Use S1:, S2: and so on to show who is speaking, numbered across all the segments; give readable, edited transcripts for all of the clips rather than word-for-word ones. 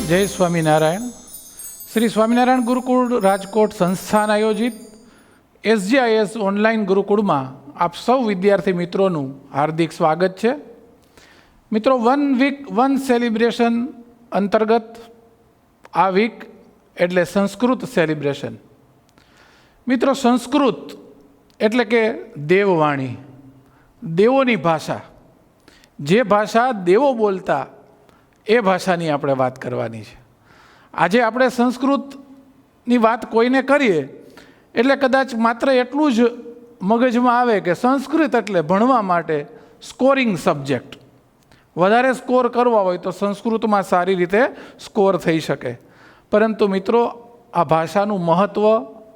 S1: જય સ્વામિનારાયણ. શ્રી સ્વામિનારાયણ ગુરુકુળ રાજકોટ સંસ્થાન આયોજિત SGIS ઓનલાઈન ગુરુકુળમાં આપ સૌ વિદ્યાર્થી મિત્રોનું હાર્દિક સ્વાગત છે. મિત્રો, 1 વીક 1 સેલિબ્રેશન અંતર્ગત આ વીક એટલે સંસ્કૃત સેલિબ્રેશન. મિત્રો, સંસ્કૃત એટલે કે દેવવાણી, દેવોની ભાષા. જે ભાષા દેવો બોલતા એ ભાષાની આપણે વાત કરવાની છે. આજે આપણે સંસ્કૃતની વાત કોઈને કરીએ એટલે કદાચ માત્ર એટલું જ મગજમાં આવે કે સંસ્કૃત એટલે ભણવા માટે સ્કોરિંગ સબ્જેક્ટ. વધારે સ્કોર કરવા હોય તો સંસ્કૃતમાં સારી રીતે સ્કોર થઈ શકે. પરંતુ મિત્રો, આ ભાષાનું મહત્ત્વ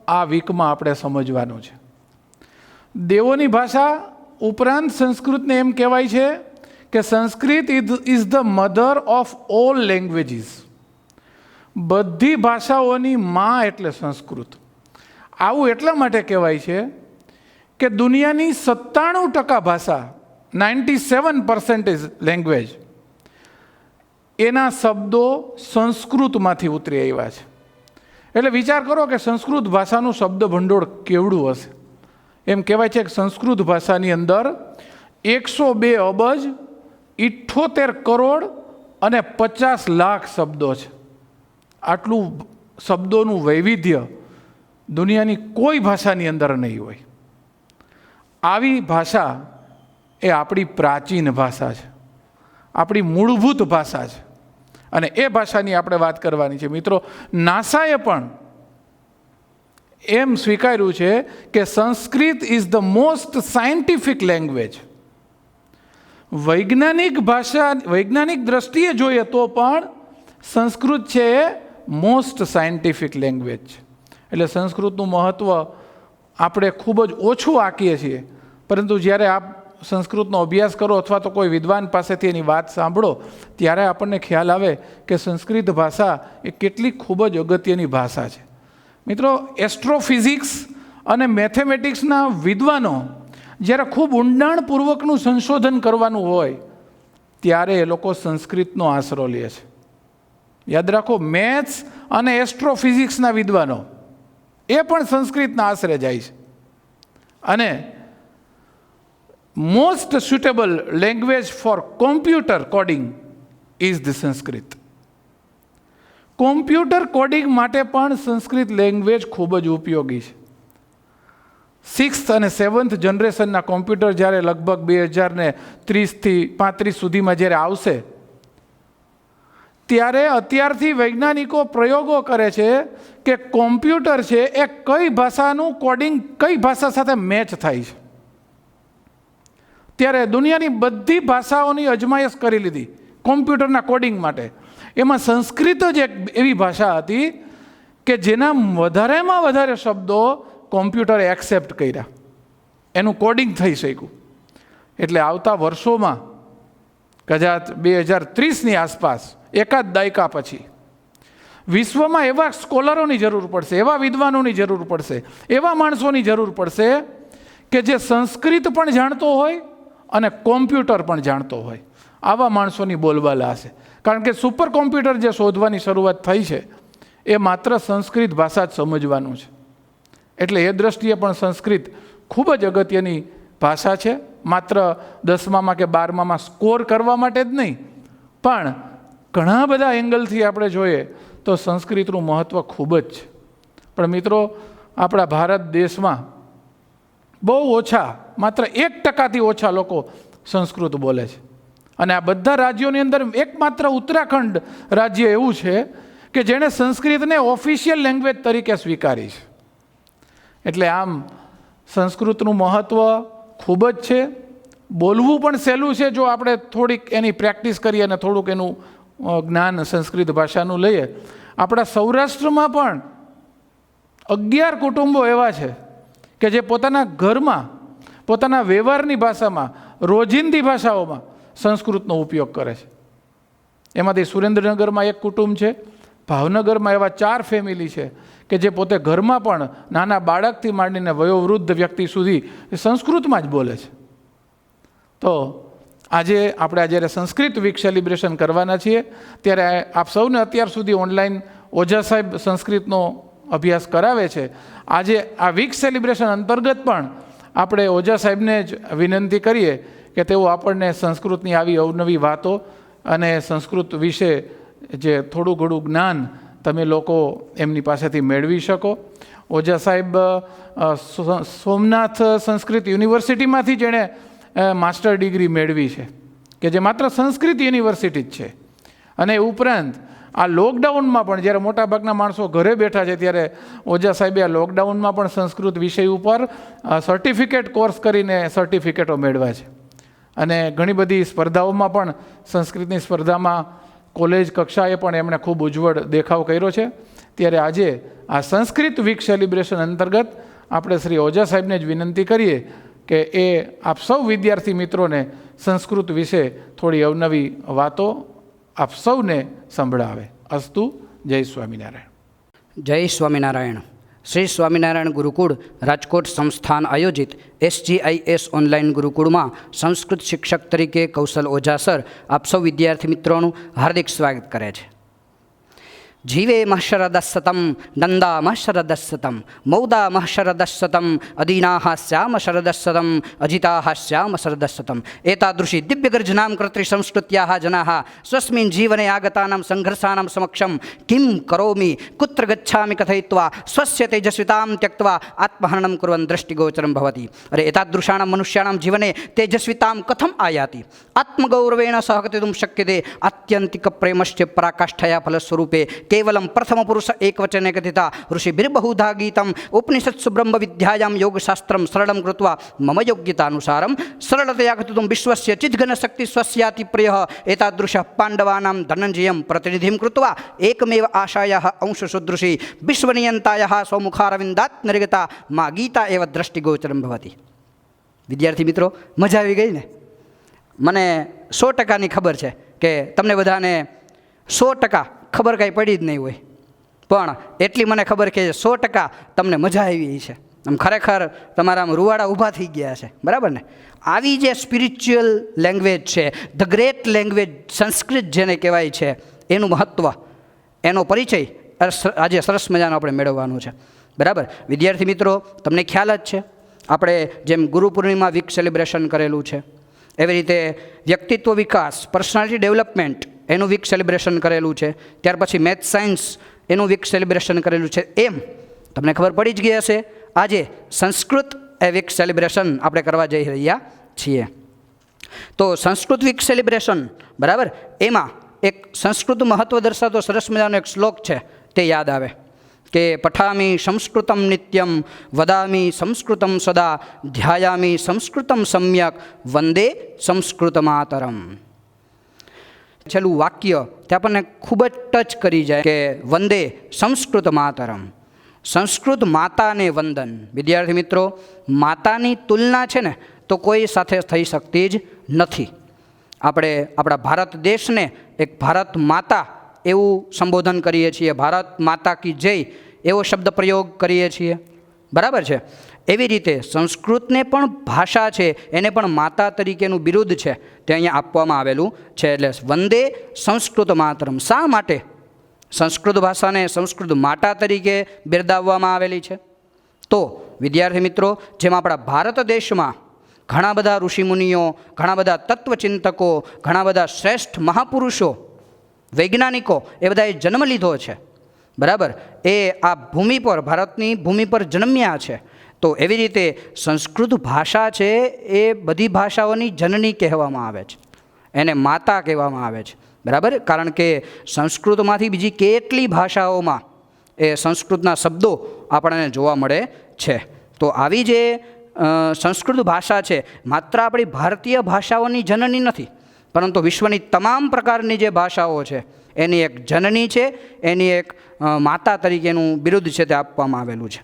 S1: આ વીકમાં આપણે સમજવાનું છે. દેવોની ભાષા ઉપરાંત સંસ્કૃતને એમ કહેવાય છે કે Sanskrit is the mother of all languages. બધી ભાષાઓની માં એટલે સંસ્કૃત. આવું એટલા માટે કહેવાય છે કે દુનિયાની 97% ભાષા, 97% લેંગ્વેજ, એના શબ્દો સંસ્કૃતમાંથી ઉતરી આવ્યા છે. એટલે વિચાર કરો કે સંસ્કૃત ભાષાનું શબ્દ ભંડોળ કેવડું હશે. એમ કહેવાય છે કે સંસ્કૃત ભાષાની અંદર 102 અબજ 78 કરોડ અને 50 લાખ શબ્દો છે. આટલું શબ્દોનું વૈવિધ્ય દુનિયાની કોઈ ભાષાની અંદર નહીં હોય. આવી ભાષા એ આપણી પ્રાચીન ભાષા છે, આપણી મૂળભૂત ભાષા છે, અને એ ભાષાની આપણે વાત કરવાની છે. મિત્રો, નાસાએ પણ એમ સ્વીકાર્યું છે કે Sanskrit is the most scientific language. વૈજ્ઞાનિક ભાષા, વૈજ્ઞાનિક દ્રષ્ટિએ જોઈએ તો પણ સંસ્કૃત છે એ મોસ્ટ સાયન્ટિફિક લેંગ્વેજ છે. એટલે સંસ્કૃતનું મહત્ત્વ આપણે ખૂબ જ ઓછું આંકીએ છીએ. પરંતુ જ્યારે આપ સંસ્કૃતનો અભ્યાસ કરો અથવા તો કોઈ વિદ્વાન પાસેથી એની વાત સાંભળો ત્યારે આપણને ખ્યાલ આવે કે સંસ્કૃત ભાષા એ કેટલી ખૂબ જ અગત્યની ભાષા છે. મિત્રો, એસ્ટ્રોફિઝિક્સ અને મેથેમેટિક્સના વિદ્વાનો જ્યારે ખૂબ ઊંડાણપૂર્વકનું સંશોધન કરવાનું હોય ત્યારે એ લોકો સંસ્કૃતનો આશરો લે છે. યાદ રાખો, મેથ્સ અને એસ્ટ્રોફિઝિક્સના વિદ્વાનો એ પણ સંસ્કૃતના આશરે જાય છે. અને most suitable language for computer coding is the Sanskrit. Computer coding માટે પણ સંસ્કૃત લેંગ્વેજ ખૂબ જ ઉપયોગી છે. 6th અને 7th જનરેશનના કોમ્પ્યુટર જ્યારે લગભગ 2030થી 35 સુધીમાં જ્યારે આવશે ત્યારે અત્યારથી વૈજ્ઞાનિકો પ્રયોગો કરે છે કે કોમ્પ્યુટર છે એ કઈ ભાષાનું કોડિંગ કઈ ભાષા સાથે મેચ થાય છે. ત્યારે દુનિયાની બધી ભાષાઓની અજમાયશ કરી લીધી કોમ્પ્યુટરના કોડિંગ માટે. એમાં સંસ્કૃત જ એક એવી ભાષા હતી કે જેના વધારેમાં વધારે શબ્દો કોમ્પ્યુટરે એક્સેપ્ટ કર્યા, એનું કોડિંગ થઈ શક્યું. એટલે આવતા વર્ષોમાં કદાચ 2030ની આસપાસ, એકાદ દાયકા પછી, વિશ્વમાં એવા સ્કોલરોની જરૂર પડશે, એવા વિદ્વાનોની જરૂર પડશે, એવા માણસોની જરૂર પડશે કે જે સંસ્કૃત પણ જાણતો હોય અને કોમ્પ્યુટર પણ જાણતો હોય. આવા માણસોની બોલબાલા હશે. કારણ કે સુપર કોમ્પ્યુટર જે શોધવાની શરૂઆત થઈ છે એ માત્ર સંસ્કૃત ભાષા જ સમજવાનું છે. એટલે એ દ્રષ્ટિએ પણ સંસ્કૃત ખૂબ જ અગત્યની ભાષા છે. માત્ર 10મામાં કે 12મામાં સ્કોર કરવા માટે જ નહીં, પણ ઘણા બધા એંગલથી આપણે જોઈએ તો સંસ્કૃતનું મહત્ત્વ ખૂબ જ છે. પણ મિત્રો, આપણા ભારત દેશમાં બહુ ઓછા, માત્ર 1%થી ઓછા લોકો સંસ્કૃત બોલે છે. અને આ બધા રાજ્યોની અંદર એકમાત્ર ઉત્તરાખંડ રાજ્ય એવું છે કે જેણે સંસ્કૃતને ઓફિશિયલ લેંગ્વેજ તરીકે સ્વીકારી છે. એટલે આમ સંસ્કૃતનું મહત્ત્વ ખૂબ જ છે. બોલવું પણ સહેલું છે જો આપણે થોડીક એની પ્રેક્ટિસ કરીએ અને થોડુંક એનું જ્ઞાન સંસ્કૃત ભાષાનું લઈએ. આપણા સૌરાષ્ટ્રમાં પણ 11 કુટુંબો એવા છે કે જે પોતાના ઘરમાં, પોતાના વ્યવહારની ભાષામાં, રોજિંદી ભાષાઓમાં સંસ્કૃતનો ઉપયોગ કરે છે. એમાંથી સુરેન્દ્રનગરમાં એક કુટુંબ છે, ભાવનગરમાં એવા 4 ફેમિલી છે કે જે પોતે ઘરમાં પણ નાના બાળકથી માંડીને વયોવૃદ્ધ વ્યક્તિ સુધી સંસ્કૃતમાં જ બોલે છે. તો આજે આપણે જ્યારે સંસ્કૃત વીક સેલિબ્રેશન કરવાના છીએ ત્યારે આપ સૌને અત્યાર સુધી ઓનલાઈન ઓઝા સાહેબ સંસ્કૃતનો અભ્યાસ કરાવે છે. આજે આ વીક સેલિબ્રેશન અંતર્ગત પણ આપણે ઓઝા સાહેબને જ વિનંતી કરીએ કે તેઓ આપણને સંસ્કૃતની આવી અવનવી વાતો અને સંસ્કૃત વિશે જે થોડું ઘણું જ્ઞાન તમે લોકો એમની પાસેથી મેળવી શકો. ઓઝા સાહેબ સોમનાથ સંસ્કૃત યુનિવર્સિટીમાંથી જેણે માસ્ટર ડિગ્રી મેળવી છે કે જે માત્ર સંસ્કૃત યુનિવર્સિટી જ છે. અને ઉપરાંત આ લોકડાઉનમાં પણ જ્યારે મોટાભાગના માણસો ઘરે બેઠા છે ત્યારે ઓઝા સાહેબે આ લોકડાઉનમાં પણ સંસ્કૃત વિષય ઉપર સર્ટિફિકેટ કોર્સ કરીને સર્ટિફિકેટો મેળવ્યા છે. અને ઘણી બધી સ્પર્ધાઓમાં પણ સંસ્કૃતની સ્પર્ધામાં કોલેજ કક્ષાએ પણ એમણે ખૂબ ઉજ્જવળ દેખાવ કર્યો છે. ત્યારે આજે આ સંસ્કૃત વીક સેલિબ્રેશન અંતર્ગત આપણે શ્રી ઓઝા સાહેબને જ વિનંતી કરીએ કે એ આપ સૌ વિદ્યાર્થી મિત્રોને સંસ્કૃત વિશે થોડી અવનવી વાતો આપ સૌને સંભળાવે. અસ્તુ. જય સ્વામિનારાયણ.
S2: જય સ્વામિનારાયણ. શ્રી સ્વામિનારાયણ ગુરુકુળ રાજકોટ સંસ્થાન આયોજિત SGIS ઓનલાઈન ગુરુકુળમાં સંસ્કૃત શિક્ષક તરીકે કૌશલ ઓઝા સર આપ સૌ વિદ્યાર્થી મિત્રોનું હાર્દિક સ્વાગત કરે છે. જીવેમઃ શરદસ્સતમ નંદામઃ શરદસ્સતમ મૌદામઃ શરદસ્સતમ અદીનાઃ સ્યામ શરદસ્સતમ અજિતાઃ સ્યામ શરદસ્સતમ એતાદૃશી દિવ્યગર્જનાં કર્તૃ સંસ્કૃત્યાઃ જનાઃ સ્વસ્મિन् જીવને આગતાનાં સંઘર્ષાનાં સમક્ષમ કિં કરોમિ કુત્ર ગચ્છામિ કથયિત્વા સ્વસ્ય તેજસ્વિતાં ત્યક્ત્વા આત્મહનनं કુર્વन् દૃષ્ટિગોચરं ભવति. અરે એતાદૃશાણાં મનુષ્યાણાં જીવને તેજસ્વિતાં કથમ આયાતિ આત્મગૌરવેણ સહગતિતું શક્યતે આત્યંતિક પ્રેમશ્ચ પરાકાષ્ઠયા ફલસ્વરૂપે કેવલમ પ્રથમ પુરુષ એકવચને કથિતા ઋષિભિર્બહુધા ગીતમ ઉપનિષત્સુ બ્રહ્મ વિદ્યાયામ યોગશાસ્ત્રમ સરળમ કૃત્વા મમ યોગ્યતાનુસારમ સરળતયા કથિતું વિશ્વસ્ય ચિદ્ઘન શક્તિ સ્વસ્યાતિ પ્રિયઃ એતાદૃશઃ પાંડવાનાં ધનંજયં પ્રતિનિધિં કૃત્વા એકમેવ આશાયાઃ અંશસુદૃશી વિશ્વનિયંતાયાઃ સ્વમુખારવિંદાત નિર્ગતા મા ગીતા એવ દ્રષ્ટિગોચરમ ભવતિ. વિદ્યાર્થી મિત્રો, મજા આવી ગઈ ને? મને 100%ની ખબર છે કે તમને બધાને 100% ખબર કાંઈ પડી જ નહીં હોય, પણ એટલી મને ખબર કે 100% તમને મજા આવી છે. આમ ખરેખર તમારા આમ રૂવાડા ઊભા થઈ ગયા છે, બરાબર ને? આવી જે સ્પિરિચ્યુઅલ લેંગ્વેજ છે, ધ ગ્રેટ લેંગ્વેજ સંસ્કૃત જેને કહેવાય છે, એનું મહત્ત્વ, એનો પરિચય આજે સરસ મજાનો આપણે મેળવવાનો છે, બરાબર? વિદ્યાર્થી મિત્રો, તમને ખ્યાલ જ છે આપણે જેમ ગુરુ પૂર્ણિમા વીક સેલિબ્રેશન કરેલું છે, એવી રીતે વ્યક્તિત્વ વિકાસ, પર્સનાલિટી ડેવલપમેન્ટ એનું વીક સેલિબ્રેશન કરેલું છે. ત્યાર પછી મેથ સાયન્સ એનું વીક સેલિબ્રેશન કરેલું છે. એમ તમને ખબર પડી જ ગઈ હશે આજે સંસ્કૃત એ વીક સેલિબ્રેશન આપણે કરવા જઈ રહ્યા છીએ. તો સંસ્કૃત વીક સેલિબ્રેશન, બરાબર, એમાં એક સંસ્કૃત મહત્ત્વ દર્શાવતો સરસ મજાનો એક શ્લોક છે, તે યાદ આવે કે પઠામી સંસ્કૃતમ નિત્યમ વદામી સંસ્કૃતમ સદા ધ્યાયામી સંસ્કૃતમ સમ્યક વંદે સંસ્કૃત માતરમ. છેલ્લું વાક્ય તે આપણને ખૂબ જ ટચ કરી જાય કે વંદે સંસ્કૃત માતરમ, સંસ્કૃત માતાને વંદન. વિદ્યાર્થી મિત્રો, માતાની તુલના છે ને તો કોઈ સાથે થઈ શકતી જ નથી. આપણે આપણા ભારત દેશને એક ભારત માતા એવું સંબોધન કરીએ છીએ, ભારત માતા કી જય એવો શબ્દ પ્રયોગ કરીએ છીએ, બરાબર છે? એવી રીતે સંસ્કૃતને પણ ભાષા છે, એને પણ માતા તરીકેનું બિરુદ છે તે અહીંયા આપવામાં આવેલું છે. એટલે વંદે સંસ્કૃત માતરમ. શા માટે સંસ્કૃત ભાષાને સંસ્કૃત માતા તરીકે બિરદાવવામાં આવેલી છે? તો વિદ્યાર્થી મિત્રો, જેમ આપણા ભારત દેશમાં ઘણા બધા ઋષિમુનિઓ, ઘણા બધા તત્વચિંતકો, ઘણા બધા શ્રેષ્ઠ મહાપુરુષો, વૈજ્ઞાનિકો એ બધાએ જન્મ લીધો છે, બરાબર? એ આ ભૂમિ પર, ભારતની ભૂમિ પર જન્મ્યા છે. તો એવી રીતે સંસ્કૃત ભાષા છે એ બધી ભાષાઓની જનની કહેવામાં આવે છે, એને માતા કહેવામાં આવે છે, બરાબર? કારણ કે સંસ્કૃતમાંથી બીજી કેટલી ભાષાઓમાં એ સંસ્કૃતના શબ્દો આપણને જોવા મળે છે. તો આવી જે સંસ્કૃત ભાષા છે માત્ર આપણી ભારતીય ભાષાઓની જનની નથી, પરંતુ વિશ્વની તમામ પ્રકારની જે ભાષાઓ છે એની એક જનની છે, એની એક માતા તરીકેનું બિરુદ છે તે આપવામાં આવેલું છે,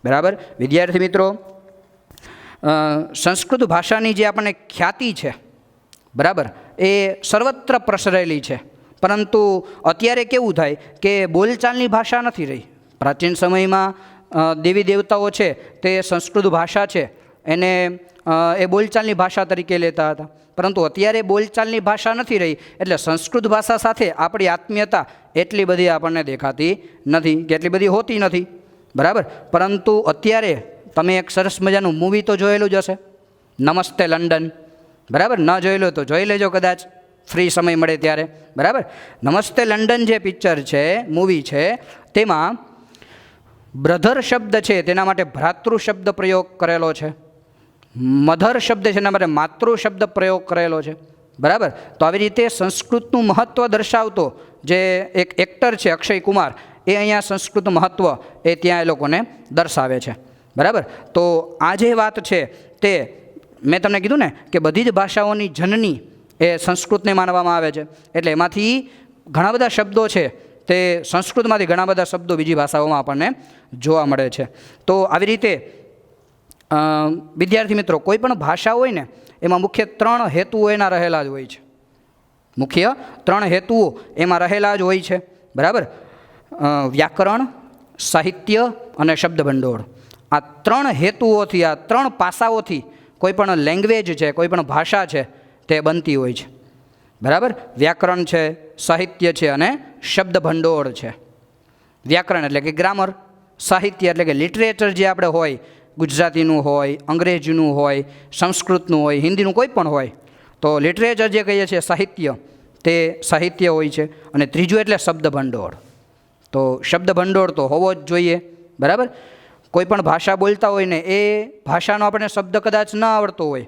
S2: બરાબર? વિદ્યાર્થી મિત્રો, સંસ્કૃત ભાષાની જે આપણને ખ્યાતિ છે, બરાબર, એ સર્વત્ર પ્રસરેલી છે. પરંતુ અત્યારે કેવું થાય કે બોલચાલની ભાષા નથી રહી. પ્રાચીન સમયમાં દેવી દેવતાઓ છે તે સંસ્કૃત ભાષા છે એને એ બોલચાલની ભાષા તરીકે લેતા હતા, પરંતુ અત્યારે બોલચાલની ભાષા નથી રહી, એટલે સંસ્કૃત ભાષા સાથે આપણી આત્મીયતા એટલી બધી આપણને દેખાતી નથી કે એટલી બધી હોતી નથી, બરાબર. પરંતુ અત્યારે તમે એક સરસ મજાનું મૂવી તો જોયેલું જ હશે, નમસ્તે લંડન, બરાબર. ન જોયેલું તો જોઈ લેજો કદાચ ફ્રી સમય મળે ત્યારે, બરાબર. નમસ્તે લંડન જે પિક્ચર છે, મૂવી છે, તેમાં બ્રધર શબ્દ છે તેના માટે ભ્રાતૃ શબ્દ પ્રયોગ કરેલો છે, મધર શબ્દ છે એના માટે માતૃ શબ્દ પ્રયોગ કરેલો છે, બરાબર. તો આવી રીતે સંસ્કૃતનું મહત્ત્વ દર્શાવતો જે એક એક્ટર છે અક્ષય કુમાર, એ અહીંયા સંસ્કૃત મહત્ત્વ એ ત્યાં એ લોકોને દર્શાવે છે, બરાબર. તો આ જે વાત છે તે મેં તમને કીધું ને કે બધી જ ભાષાઓની જનની એ સંસ્કૃતને માનવામાં આવે છે, એટલે એમાંથી ઘણા બધા શબ્દો છે તે સંસ્કૃતમાંથી ઘણા બધા શબ્દો બીજી ભાષાઓમાં આપણને જોવા મળે છે. તો આવી રીતે વિદ્યાર્થી મિત્રો, કોઈ પણ ભાષા હોય ને એમાં મુખ્ય 3 હેતુઓ એના રહેલા જ હોય છે, મુખ્ય 3 હેતુઓ એમાં રહેલા જ હોય છે, બરાબર. વ્યાકરણ, સાહિત્ય અને શબ્દભંડોળ. આ 3 હેતુઓથી, આ 3 પાસાઓથી કોઈ પણ લેંગ્વેજ છે, કોઈ પણ ભાષા છે તે બનતી હોય છે, બરાબર. વ્યાકરણ છે, સાહિત્ય છે અને શબ્દભંડોળ છે. વ્યાકરણ એટલે કે ગ્રામર, સાહિત્ય એટલે કે લિટરેચર જે આપણે હોય, ગુજરાતીનું હોય, અંગ્રેજીનું હોય, સંસ્કૃતનું હોય, હિન્દીનું કોઈ પણ હોય, તો લિટરેચર જે કહીએ છીએ સાહિત્ય, તે સાહિત્ય હોય છે. અને ત્રીજું એટલે શબ્દભંડોળ. તો શબ્દભંડોળ તો હોવો જ જોઈએ, બરાબર. કોઈ પણ ભાષા બોલતા હોય ને એ ભાષાનો આપણને શબ્દ કદાચ ન આવડતો હોય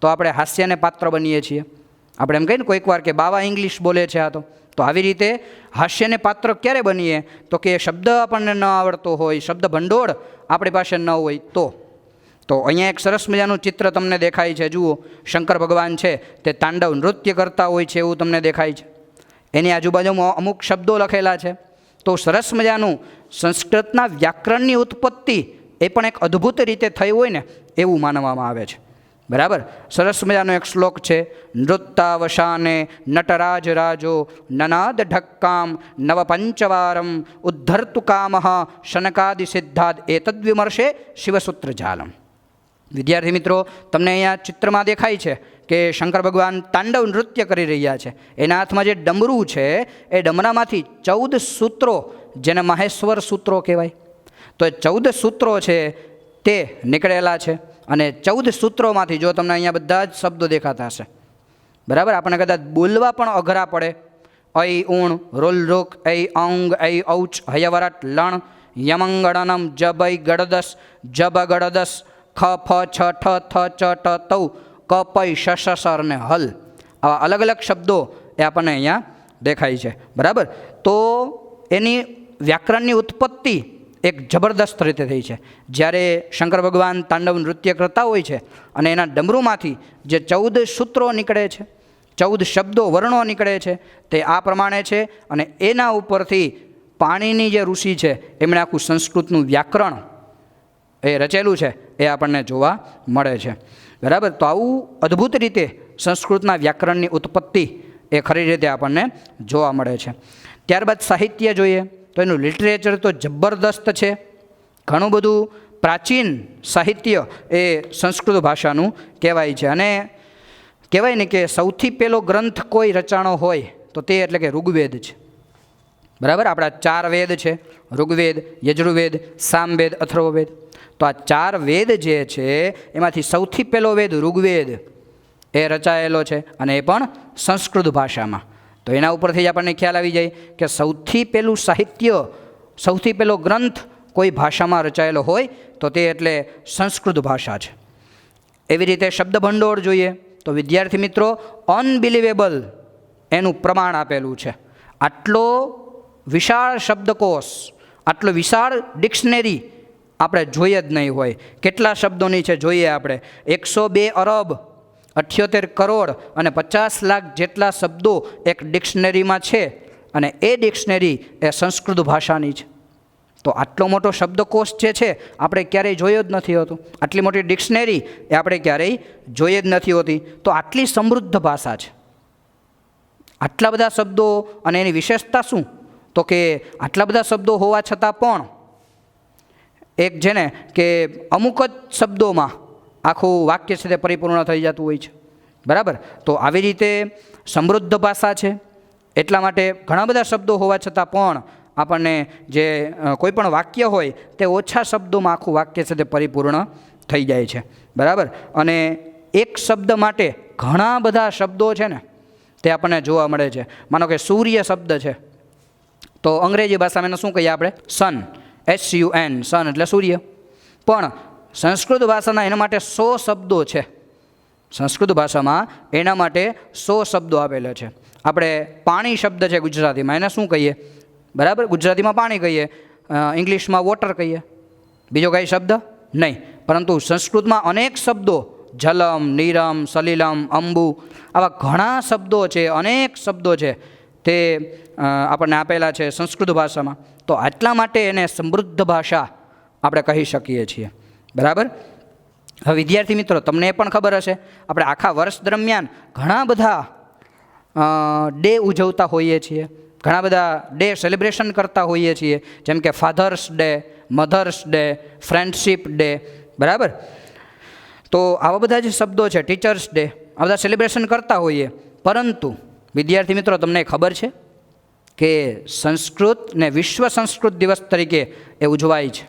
S2: તો આપણે હાસ્યને પાત્ર બનીએ છીએ. આપણે એમ કહીએ ને કોઈક વાર કે બાવા ઇંગ્લિશ બોલે છે આ તો આવી રીતે હાસ્યને પાત્ર ક્યારે બનીએ તો કે શબ્દ આપણને ન આવડતો હોય, શબ્દ ભંડોળ આપણી પાસે ન હોય તો અહીંયા એક સરસ મજાનું ચિત્ર તમને દેખાય છે. જુઓ, શંકર ભગવાન છે તે તાંડવ નૃત્ય કરતા હોય છે એવું તમને દેખાય છે. એની આજુબાજુમાં અમુક શબ્દો લખેલા છે. તો સરસ મજાનું સંસ્કૃતના વ્યાકરણની ઉત્પત્તિ એ પણ એક અદ્ભુત રીતે થઈ હોય ને એવું માનવામાં આવે છે, બરાબર. સરસ મજાનો એક શ્લોક છે, નૃત્તાવશાને નટરાજ રાજો નનાદ ઢક્કામ નવ પંચવારમ ઉદ્ધર્તુ કામ શનકાદિ સિદ્ધાદ એતદ્વિમર્શે શિવસૂત્ર જાલમ. વિદ્યાર્થી મિત્રો, તમને અહીંયા ચિત્રમાં દેખાય છે કે શંકર ભગવાન તાંડવ નૃત્ય કરી રહ્યા છે. એના હાથમાં જે ડમરું છે એ ડમરામાંથી 14 સૂત્રો, જેને માહેશ્વર સૂત્રો કહેવાય, તો એ 14 સૂત્રો છે તે નીકળેલા છે. અને 14 સૂત્રોમાંથી જો તમને અહીંયા બધા જ શબ્દો દેખાતા હશે, બરાબર. આપણને કદાચ બોલવા પણ અઘરા પડે, ઐ ઊણ, રોલ રોક, ઐ અંગ, ઐ ઔચ, હયવરટ, લણ, યમંગળનમ, જબૈ ગડદસ, જબ ગડદસ, ખ ફ છ ઠ થ ચ ટ તૌ, ક પૈ શ શ સર ને હલ. આવા અલગ અલગ શબ્દો એ આપણને અહીંયા દેખાય છે, બરાબર. તો એની વ્યાકરણની ઉત્પત્તિ એક જબરદસ્ત રીતે થઈ છે. જ્યારે શંકર ભગવાન તાંડવ નૃત્ય કરતા હોય છે અને એના ડમરૂમાંથી જે 14 સૂત્રો નીકળે છે, 14 શબ્દો, વર્ણો નીકળે છે, તે આ પ્રમાણે છે. અને એના ઉપરથી પાણીની જે ઋષિ છે એમણે આખું સંસ્કૃતનું વ્યાકરણ એ રચેલું છે એ આપણને જોવા મળે છે, બરાબર. તો આવું અદ્ભુત રીતે સંસ્કૃતના વ્યાકરણની ઉત્પત્તિ એ ખરી રીતે આપણને જોવા મળે છે. ત્યારબાદ સાહિત્ય જોઈએ તો એનું લિટરેચર તો જબરદસ્ત છે. ઘણું બધું પ્રાચીન સાહિત્ય એ સંસ્કૃત ભાષાનું કહેવાય છે. અને કહેવાય ને કે સૌથી પહેલો ગ્રંથ કોઈ રચાણો હોય તો તે એટલે કે ઋગ્વેદ છે, બરાબર. આપણા 4 વેદ છે, ઋગ્વેદ, યજુર્વેદ, સામવેદ, અથર્વવેદ. તો આ 4 વેદ જે છે એમાંથી સૌથી પહેલો વેદ ઋગ્વેદ એ રચાયેલો છે, અને એ પણ સંસ્કૃત ભાષામાં. તો એના ઉપરથી જ આપણને ખ્યાલ આવી જાય કે સૌથી પહેલું સાહિત્ય, સૌથી પહેલો ગ્રંથ કોઈ ભાષામાં રચાયેલો હોય તો તે એટલે સંસ્કૃત ભાષા છે. એવી રીતે શબ્દભંડોળ જોઈએ તો વિદ્યાર્થી મિત્રો, અનબિલિવેબલ એનું પ્રમાણ આપેલું છે. આટલો વિશાળ શબ્દકોશ, આટલો વિશાળ ડિક્શનરી આપણે જોઈએ જ નહીં હોય. કેટલા શબ્દોની છે જોઈએ આપણે, 102 અરબ 78 કરોડ અને 50 લાખ જેટલા શબ્દો એક ડિક્શનરીમાં છે. અને એ ડિક્શનરી એ સંસ્કૃત ભાષાની છે. તો આટલો મોટો શબ્દકોશ જે છે આપણે ક્યારેય જોયો જ નથી હોતો. આટલી મોટી ડિક્શનરી એ આપણે ક્યારેય જોઈ જ નથી હોતી. તો આટલી સમૃદ્ધ ભાષા છે, આટલા બધા શબ્દો. અને એની વિશેષતા શું તો કે આટલા બધા શબ્દો હોવા છતાં પણ એક છે ને કે અમુક જ શબ્દોમાં આખું વાક્ય છે તે પરિપૂર્ણ થઈ જતું હોય છે, બરાબર. તો આવી રીતે સમૃદ્ધ ભાષા છે, એટલા માટે ઘણા બધા શબ્દો હોવા છતાં પણ આપણને જે કોઈ પણ વાક્ય હોય તે ઓછા શબ્દોમાં આખું વાક્ય છે તે પરિપૂર્ણ થઈ જાય છે. બરાબર. અને એક શબ્દ માટે ઘણા બધા શબ્દો છે ને તે આપણને જોવા મળે છે. માનો કે સૂર્ય શબ્દ છે, તો અંગ્રેજી ભાષામાં એને શું કહીએ આપણે? સન, SUN, સન એટલે સૂર્ય. પણ સંસ્કૃત ભાષાના એના માટે 100 શબ્દો છે. સંસ્કૃત ભાષામાં એના માટે 100 શબ્દો આપેલા છે. આપણે પાણી શબ્દ છે ગુજરાતીમાં, એને શું કહીએ? બરાબર, ગુજરાતીમાં પાણી કહીએ, ઇંગ્લિશમાં વોટર કહીએ. બીજો કાંઈ શબ્દ નહીં. પરંતુ સંસ્કૃતમાં અનેક શબ્દો, જલમ, નીરમ, સલિલમ, અંબુ, આવા ઘણા શબ્દો છે, અનેક શબ્દો છે તે આપણને આપેલા છે સંસ્કૃત ભાષામાં. તો આટલા માટે એને સમૃદ્ધ ભાષા આપણે કહી શકીએ છીએ. બરાબર. હવે વિદ્યાર્થી મિત્રો, તમને એ પણ ખબર હશે, આપણે આખા વર્ષ દરમિયાન ઘણા બધા ડે ઉજવતા હોઈએ છીએ, ઘણા બધા ડે સેલિબ્રેશન કરતા હોઈએ છીએ, જેમ કે father's day, mother's day, friendship day. બરાબર. તો આવા બધા જે શબ્દો છે, ટીચર્સ ડે, આ બધા સેલિબ્રેશન કરતા હોઈએ. પરંતુ વિદ્યાર્થી મિત્રો, તમને ખબર છે કે સંસ્કૃતને વિશ્વ સંસ્કૃત દિવસ તરીકે એ ઉજવાય છે.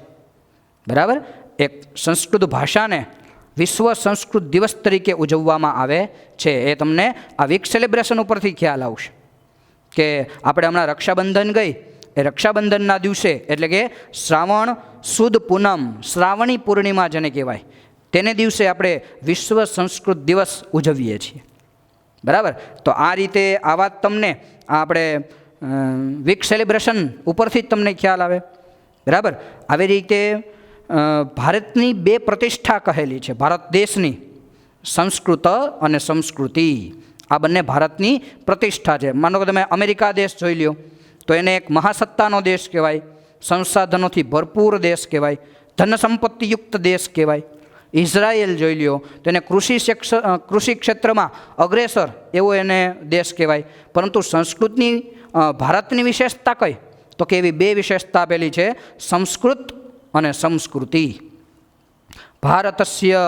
S2: બરાબર. એક સંસ્કૃત ભાષાને વિશ્વ સંસ્કૃત દિવસ તરીકે ઉજવવામાં આવે છે. એ તમને આ વીક સેલિબ્રેશન ઉપરથી ખ્યાલ આવશે કે આપણે હમણાં રક્ષાબંધન ગઈ, એ રક્ષાબંધનના દિવસે એટલે કે શ્રાવણ સુદ પૂનમ, શ્રાવણી પૂર્ણિમા જેને કહેવાય, તેને દિવસે આપણે વિશ્વ સંસ્કૃત દિવસ ઉજવીએ છીએ. બરાબર. તો આ રીતે આ વાત તમને આપણે વીક સેલિબ્રેશન ઉપરથી જ તમને ખ્યાલ આવે. બરાબર. આવી રીતે ભારતની 2 પ્રતિષ્ઠા કહેલી છે, ભારત દેશની સંસ્કૃત અને સંસ્કૃતિ. આ બંને ભારતની પ્રતિષ્ઠા છે. માનો કે તમે અમેરિકા દેશ જોઈ લ્યો, તો એને એક મહાસત્તાનો દેશ કહેવાય, સંસાધનોથી ભરપૂર દેશ કહેવાય, ધન સંપત્તિયુક્ત દેશ કહેવાય. ઇઝરાયેલ જોઈ લ્યો તો એને કૃષિ ક્ષેત્રમાં અગ્રેસર એવો એને દેશ કહેવાય. પરંતુ સંસ્કૃતની ભારતની વિશેષતા કઈ? તો કે એવી 2 વિશેષતા આપેલી છે, સંસ્કૃત અને સંસ્કૃતિ. ભારતસ્ય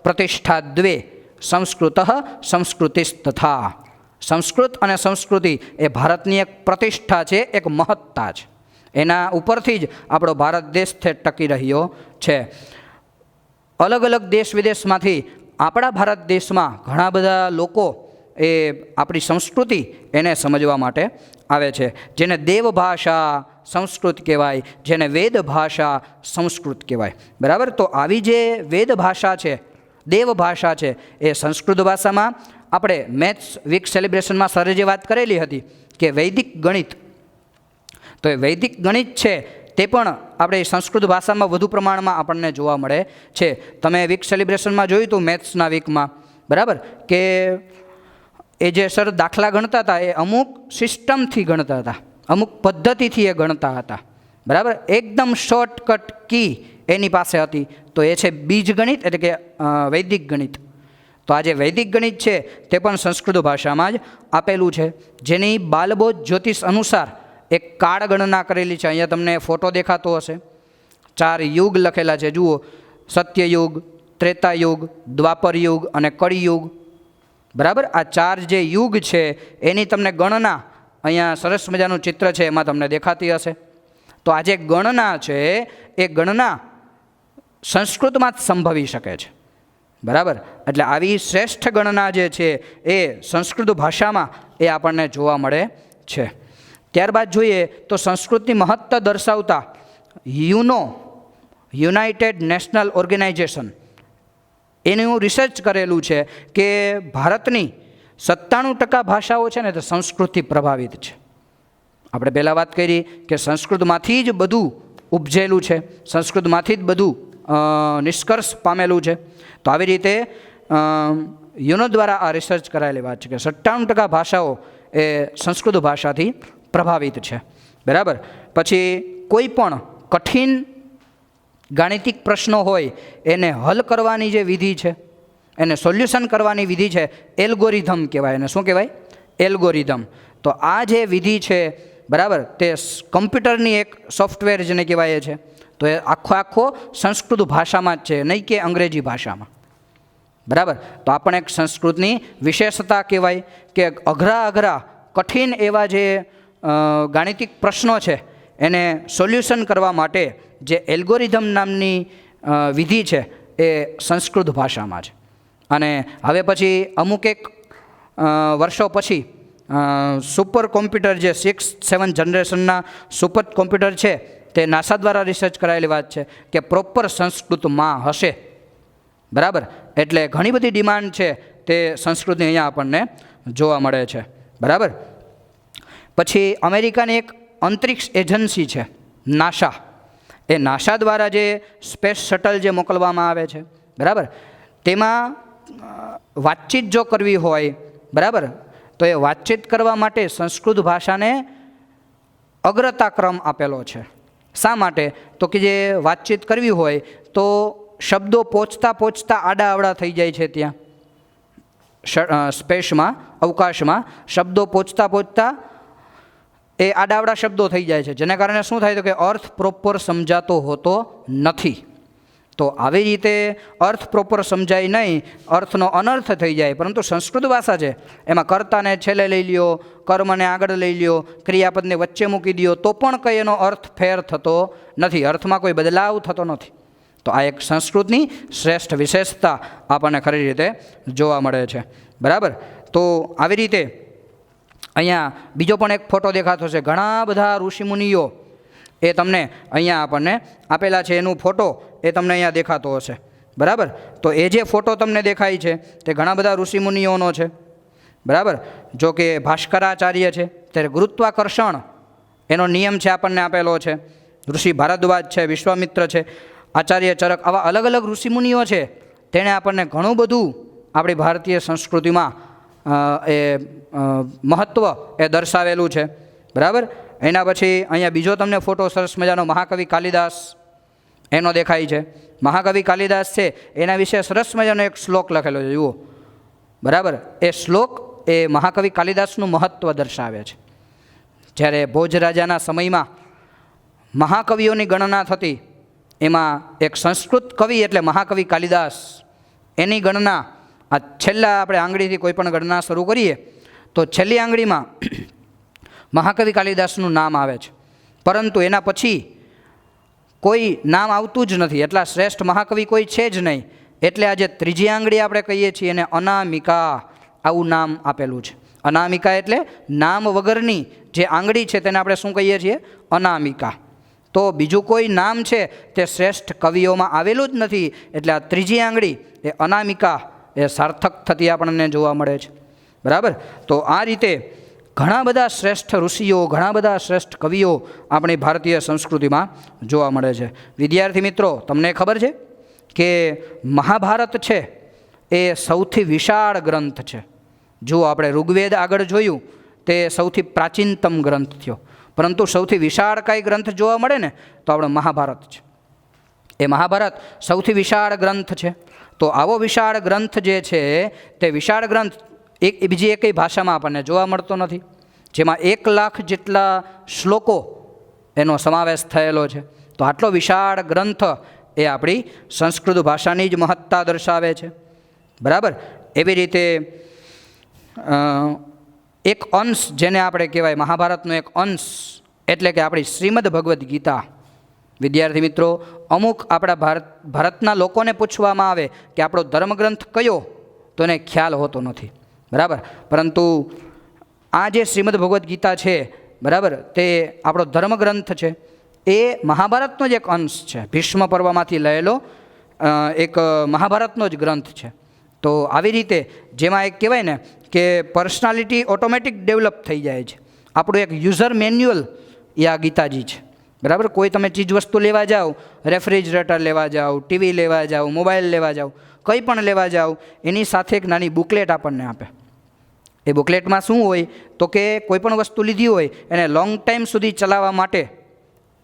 S2: પ્રતિષ્ઠા 2, સંસ્કૃત સંસ્કૃતિસ્તથા. સંસ્કૃત અને સંસ્કૃતિ એ ભારતની એક પ્રતિષ્ઠા છે, એક મહત્તા છે. એના ઉપરથી જ આપણો ભારત દેશ ટકી રહ્યો છે. અલગ અલગ દેશ વિદેશમાંથી આપણા ભારત દેશમાં ઘણા બધા લોકો એ આપણી સંસ્કૃતિ એને સમજવા માટે આવે છે. જેને દેવ ભાષા સંસ્કૃત કહેવાય, જેને વેદ ભાષા સંસ્કૃત કહેવાય. બરાબર. તો આવી જે વેદ ભાષા છે, દેવ ભાષા છે, એ સંસ્કૃત ભાષામાં આપણે મેથ્સ વીક સેલિબ્રેશનમાં સરે જે વાત કરેલી હતી કે વૈદિક ગણિત, તો એ વૈદિક ગણિત છે તે પણ આપણે સંસ્કૃત ભાષામાં વધુ પ્રમાણમાં આપણને જોવા મળે છે. તમે વીક સેલિબ્રેશનમાં જોયું હતું મેથ્સના વીકમાં, બરાબર, કે એ જે સર દાખલા ગણતા હતા એ અમુક સિસ્ટમથી ગણતા હતા, અમુક પદ્ધતિથી એ ગણતા હતા. બરાબર. એકદમ શોર્ટકટ કી એની પાસે હતી, તો એ છે બીજગણિત એટલે કે વૈદિક ગણિત. તો આ જે વૈદિક ગણિત છે તે પણ સંસ્કૃત ભાષામાં જ આપેલું છે, જેની બાલબોધ જ્યોતિષ અનુસાર એક કાળ ગણના કરેલી છે. અહીંયા તમને ફોટો દેખાતો હશે, 4 યુગ લખેલા છે. જુઓ, સત્યયુગ, ત્રેતાયુગ, દ્વાપર યુગ અને કળિયુગ. બરાબર. આ 4 જે યુગ છે એની તમને ગણના અહીંયા સરસ મજાનું ચિત્ર છે એમાં તમને દેખાતી હશે. તો આ જે ગણના છે એ ગણના સંસ્કૃતમાં જ સંભવી શકે છે. બરાબર. એટલે આવી શ્રેષ્ઠ ગણના જે છે એ સંસ્કૃત ભાષામાં એ આપણને જોવા મળે છે. ત્યારબાદ જોઈએ તો સંસ્કૃતની મહત્તા દર્શાવતા યુનો, યુનાઇટેડ નેશનલ ઓર્ગેનાઇઝેશન, એનું રિસર્ચ કરેલું છે કે ભારતની 97% ભાષાઓ છે ને તે સંસ્કૃતથી પ્રભાવિત છે. આપણે પહેલાં વાત કરી કે સંસ્કૃતમાંથી જ બધું ઉપજેલું છે, સંસ્કૃતમાંથી જ બધું નિષ્કર્ષ પામેલું છે. તો આવી રીતે યુનો દ્વારા આ રિસર્ચ કરાયેલી વાત છે કે 97% ભાષાઓ એ સંસ્કૃત ભાષાથી પ્રભાવિત છે. બરાબર. પછી કોઈ પણ કઠિન ગાણિતિક પ્રશ્નો હોય એને હલ કરવાની જે વિધિ છે, એને સોલ્યુશન કરવાની વિધિ છે, એલ્ગોરિધમ કહેવાય. એને શું કહેવાય? એલ્ગોરિધમ. તો આ જે વિધિ છે, બરાબર, તે કમ્પ્યુટરની એક સોફ્ટવેર જેને કહેવાય છે. તો એ આખો સંસ્કૃત ભાષામાં જ છે, નહીં કે અંગ્રેજી ભાષામાં. બરાબર. તો આ પણ એક સંસ્કૃતની વિશેષતા કહેવાય કે અઘરા કઠિન એવા જે ગાણિતિક પ્રશ્નો છે એને સોલ્યુશન કરવા માટે જે એલ્ગોરિધમ નામની વિધિ છે એ સંસ્કૃત ભાષામાં છે. અને હવે પછી અમુક એક વર્ષો પછી સુપર કોમ્પ્યુટર જે 6-7 જનરેશનના સુપર કોમ્પ્યુટર છે તે નાસા દ્વારા રિસર્ચ કરાયેલી વાત છે કે પ્રોપર સંસ્કૃતમાં હશે. બરાબર. એટલે ઘણી બધી ડિમાન્ડ છે તે સંસ્કૃતની અહીંયા આપણને જોવા મળે છે. બરાબર. પછી અમેરિકાની એક અંતરિક્ષ એજન્સી છે નાસા. એ નાસા દ્વારા જે સ્પેસ શટલ જે મોકલવામાં આવે છે, બરાબર, તેમાં વાતચીત જો કરવી હોય, બરાબર, તો એ વાતચીત કરવા માટે સંસ્કૃત ભાષાને અગ્રતા ક્રમ આપેલો છે. શા માટે? તો કે જે વાતચીત કરવી હોય તો શબ્દો પહોંચતા આડા અવળા થઈ જાય છે. ત્યાં સ્પેસમાં, અવકાશમાં શબ્દો પહોંચતા એ આડાવડા શબ્દો થઈ જાય છે, જેના કારણે શું થાય તો કે અર્થ પ્રોપર સમજાતો હોતો નથી. તો આવી રીતે અર્થ પ્રોપર સમજાય નહીં, અર્થનો અનર્થ થઈ જાય. પરંતુ સંસ્કૃત ભાષા છે એમાં કર્તાને છેલ્લે લઈ લ્યો, કર્મને આગળ લઈ લ્યો, ક્રિયાપદને વચ્ચે મૂકી દો તો પણ કંઈ એનો અર્થ ફેર થતો નથી, અર્થમાં કોઈ બદલાવ થતો નથી. તો આ એક સંસ્કૃતની શ્રેષ્ઠ વિશેષતા આપણને ખરી રીતે જોવા મળે છે. બરાબર. તો આવી રીતે અહીંયા બીજો પણ એક ફોટો દેખાતો છે. ઘણા બધા ઋષિમુનિઓ એ તમને અહીંયા આપણને આપેલા છે. એનું ફોટો એ તમને અહીંયા દેખાતો હશે. બરાબર. તો એ જે ફોટો તમને દેખાય છે તે ઘણા બધા ઋષિમુનિઓનો છે. બરાબર. જો કે ભાસ્કરાચાર્ય છે ત્યારે ગુરુત્વાકર્ષણ એનો નિયમ છે આપણને આપેલો છે. ઋષિ ભારદ્વાજ છે, વિશ્વામિત્ર છે, આચાર્ય ચરક, આવા અલગ અલગ ઋષિમુનિઓ છે. તેણે આપણને ઘણું બધું આપણી ભારતીય સંસ્કૃતિમાં એ મહત્ત્વ એ દર્શાવેલું છે. બરાબર. એના પછી અહીંયા બીજો તમને ફોટો સરસ મજાનો મહાકવિ કાલિદાસ એનો દેખાય છે. મહાકવિ કાલિદાસ છે એના વિશે સરસ મજાનો એક શ્લોક લખેલો છે, જુઓ. બરાબર. એ શ્લોક એ મહાકવિ કાલિદાસનું મહત્ત્વ દર્શાવે છે. જ્યારે ભોજ રાજાના સમયમાં મહાકવિઓની ગણના થતી, એમાં એક સંસ્કૃત કવિ એટલે મહાકવિ કાલિદાસ, એની ગણના આ છેલ્લા આપણે આંગળીથી કોઈ પણ ગણના શરૂ કરીએ તો છેલ્લી આંગળીમાં મહાકવિ કાલિદાસનું નામ આવે છે. પરંતુ એના પછી કોઈ નામ આવતું જ નથી. એટલા શ્રેષ્ઠ મહાકવિ કોઈ છે જ નહીં. એટલે આજે ત્રીજી આંગળી આપણે કહીએ છીએ એને અનામિકા, આવું નામ આપેલું છે. અનામિકા એટલે નામ વગરની જે આંગળી છે તેને આપણે શું કહીએ છીએ? અનામિકા. તો બીજું કોઈ નામ છે તે શ્રેષ્ઠ કવિઓમાં આવેલું જ નથી. એટલે આ ત્રીજી આંગળી એ અનામિકા એ સાર્થક થતી આપણને જોવા મળે છે. બરાબર. તો આ રીતે ઘણા બધા શ્રેષ્ઠ ઋષિઓ, ઘણા બધા શ્રેષ્ઠ કવિઓ આપણી ભારતીય સંસ્કૃતિમાં જોવા મળે છે. વિદ્યાર્થી મિત્રો, તમને ખબર છે કે મહાભારત છે એ સૌથી વિશાળ ગ્રંથ છે. જો આપણે ઋગ્વેદ આગળ જોયું તે સૌથી પ્રાચીનતમ ગ્રંથ થયો, પરંતુ સૌથી વિશાળ કાંઈ ગ્રંથ જોવા મળે ને તો આપણે મહાભારત છે. એ મહાભારત સૌથી વિશાળ ગ્રંથ છે. તો આવો વિશાળ ગ્રંથ જે છે તે વિશાળ ગ્રંથ બીજી એકેય ભાષામાં આપણને જોવા મળતો નથી, જેમાં 1 લાખ જેટલા શ્લોકો એનો સમાવેશ થયેલો છે. તો આટલો વિશાળ ગ્રંથ એ આપણી સંસ્કૃત ભાષાની જ મહત્તા દર્શાવે છે. બરાબર. એવી રીતે એક અંશ જેને આપણે કહેવાય મહાભારતનો એક અંશ એટલે કે આપણી શ્રીમદ ભગવદ્ ગીતા. વિદ્યાર્થી મિત્રો, અમુક આપણા ભારતના લોકોને પૂછવામાં આવે કે આપણો ધર્મગ્રંથ કયો, તો એને ખ્યાલ હોતો નથી. બરાબર. પરંતુ આ જે શ્રીમદ ભગવદ્ ગીતા છે, બરાબર, તે આપણો ધર્મગ્રંથ છે. એ મહાભારતનો જ એક અંશ છે. ભીષ્મ પર્વમાંથી લયેલો એક મહાભારતનો જ ગ્રંથ છે. તો આવી રીતે જેમાં એક કહેવાય ને કે પર્સનાલિટી ઓટોમેટિક ડેવલપ થઈ જાય છે. આપણું એક યુઝર મેન્યુઅલ એ આ ગીતાજી છે. બરાબર. કોઈ તમે ચીજ વસ્તુ લેવા જાઓ, રેફ્રિજરેટર લેવા જાઓ, ટીવી લેવા જાઓ, મોબાઈલ લેવા જાઓ, કંઈ પણ લેવા જાઓ, એની સાથે એક નાની બુકલેટ આપણને આપે. એ બુકલેટમાં શું હોય તો કે કોઈ પણ વસ્તુ લીધી હોય એને લોંગ ટાઈમ સુધી ચલાવવા માટે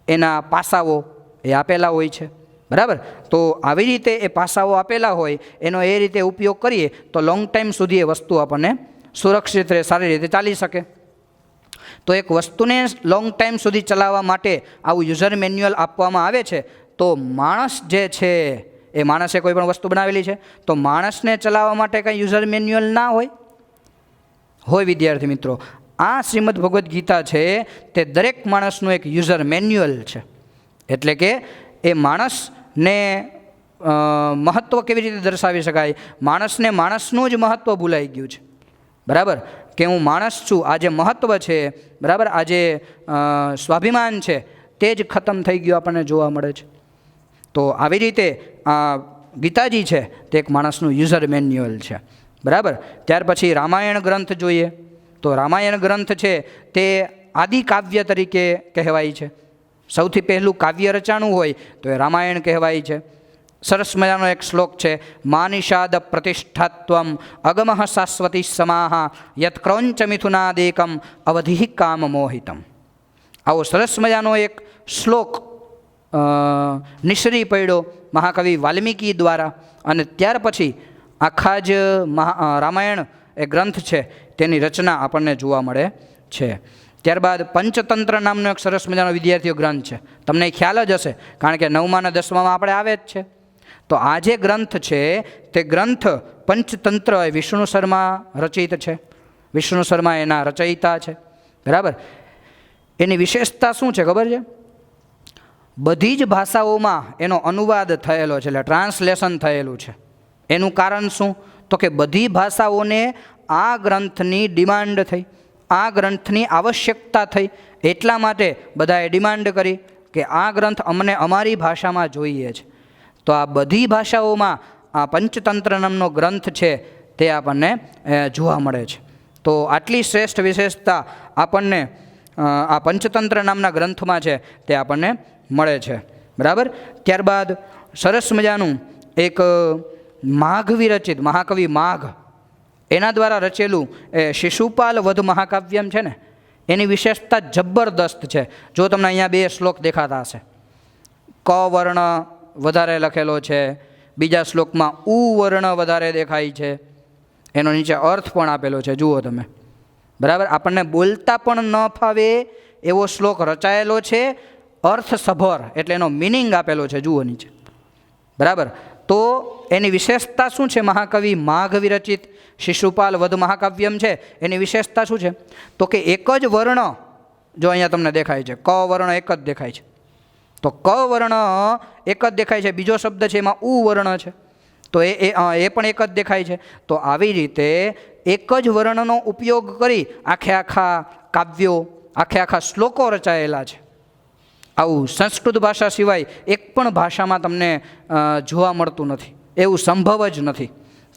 S2: એના પાસાઓ એ આપેલા હોય છે. બરાબર. તો આવી રીતે એ પાસાઓ આપેલા હોય, એનો એ રીતે ઉપયોગ કરીએ તો લોંગ ટાઈમ સુધી એ વસ્તુ આપણને સુરક્ષિત રહે, સારી રીતે ચાલી શકે. તો એક વસ્તુને લોંગ ટાઈમ સુધી ચલાવવા માટે આવું યુઝર મેન્યુઅલ આપવામાં આવે છે. તો માણસ જે છે એ માણસે કોઈ પણ વસ્તુ બનાવેલી છે, તો માણસને ચલાવવા માટે કંઈ યુઝર મેન્યુઅલ ના હોય વિદ્યાર્થી મિત્રો. આ શ્રીમદ ભગવદ્ ગીતા છે તે દરેક માણસનું એક યુઝર મેન્યુઅલ છે. એટલે કે એ માણસને મહત્ત્વ કેવી રીતે દર્શાવી શકાય, માણસને માણસનું જ મહત્ત્વ ભૂલાઈ ગયું છે. બરાબર, કે હું માણસ છું, આ જે મહત્ત્વ છે, બરાબર, આ જે સ્વાભિમાન છે તે જ ખતમ થઈ ગયું આપણને જોવા મળે છે. તો આવી રીતે આ ગીતાજી છે તે એક માણસનું યુઝર મેન્યુઅલ છે. બરાબર. ત્યાર પછી રામાયણ ગ્રંથ જોઈએ તો રામાયણ ગ્રંથ છે તે આદિ કાવ્ય તરીકે કહેવાય છે. સૌથી પહેલું કાવ્ય રચાણું હોય તો એ રામાયણ કહેવાય છે. સરસ મજાનો એક શ્લોક છે, માનિષાદ પ્રતિષ્ઠાત્વમ અગમઃ શાશ્વતી સમાહ યત ક્રૌંચ મિથુનાદેકમ અવધિ કામ મોહિતમ. આવો સરસ મજાનો એક શ્લોક નિસરી પડ્યો મહાકવિ વાલ્મીકી દ્વારા. અને ત્યાર પછી આખા જ રામાયણ એ ગ્રંથ છે તેની રચના આપણને જોવા મળે છે. ત્યારબાદ પંચતંત્ર નામનો એક સરસ મજાનો વિદ્યાર્થીઓ ગ્રંથ છે. તમને ખ્યાલ જ હશે, કારણ કે 9મા અને 10મામાં આપણે આવે જ છે. તો આ જે ગ્રંથ છે તે ગ્રંથ પંચતંત્ર એ વિષ્ણુ શર્મા રચિત છે. વિષ્ણુ શર્મા એના રચયિતા છે. બરાબર. એની વિશેષતા શું છે ખબર છે? બધી જ ભાષાઓમાં એનો અનુવાદ થયેલો છે, એટલે ટ્રાન્સલેશન થયેલું છે. એનું કારણ શું? તો કે બધી ભાષાઓને આ ગ્રંથની ડિમાન્ડ થઈ, આ ગ્રંથની આવશ્યકતા થઈ. એટલા માટે બધાએ ડિમાન્ડ કરી કે આ ગ્રંથ અમને અમારી ભાષામાં જોઈએ છે. તો આ બધી ભાષાઓમાં આ પંચતંત્ર નામનો ગ્રંથ છે તે આપણને જોવા મળે છે. તો આટલી શ્રેષ્ઠ વિશેષતા આપણને આ પંચતંત્ર નામના ગ્રંથમાં છે તે આપણને મળે છે. બરાબર. ત્યારબાદ સરસ મજાનું એક માઘ વિરચિત મહાકવિ માઘ એના દ્વારા રચેલું એ શિશુપાલ વધ મહાકાવ્યમ છે ને, એની વિશેષતા જબરદસ્ત છે. જો તમને અહીંયા 2 શ્લોક દેખાતા હશે, ક વર્ણ વધારે લખેલો છે, બીજા શ્લોકમાં ઉ વર્ણ વધારે દેખાય છે, એનો નીચે અર્થ પણ આપેલો છે, જુઓ તમે. બરાબર. આપણને બોલતા પણ ન ફાવે એવો શ્લોક રચાયેલો છે, અર્થસભર, એટલે એનો મિનિંગ આપેલો છે, જુઓ નીચે. બરાબર. તો એની વિશેષતા શું છે? મહાકવિ માઘ વિરચિત શિશુપાલ વધ મહાકાવ્યમ છે, એની વિશેષતા શું છે? તો કે એક જ વર્ણ, જો અહીંયા તમને દેખાય છે ક વર્ણ એક જ દેખાય છે, તો ક વર્ણ એક જ દેખાય છે. બીજો શબ્દ છે એમાં ઉ વર્ણ છે, તો એ પણ એક જ દેખાય છે. તો આવી રીતે એક જ વર્ણનો ઉપયોગ કરી આખા કાવ્યો, આખા શ્લોકો રચાયેલા છે. આવું સંસ્કૃત ભાષા સિવાય એક પણ ભાષામાં તમને જોવા મળતું નથી, એવું સંભવ જ નથી.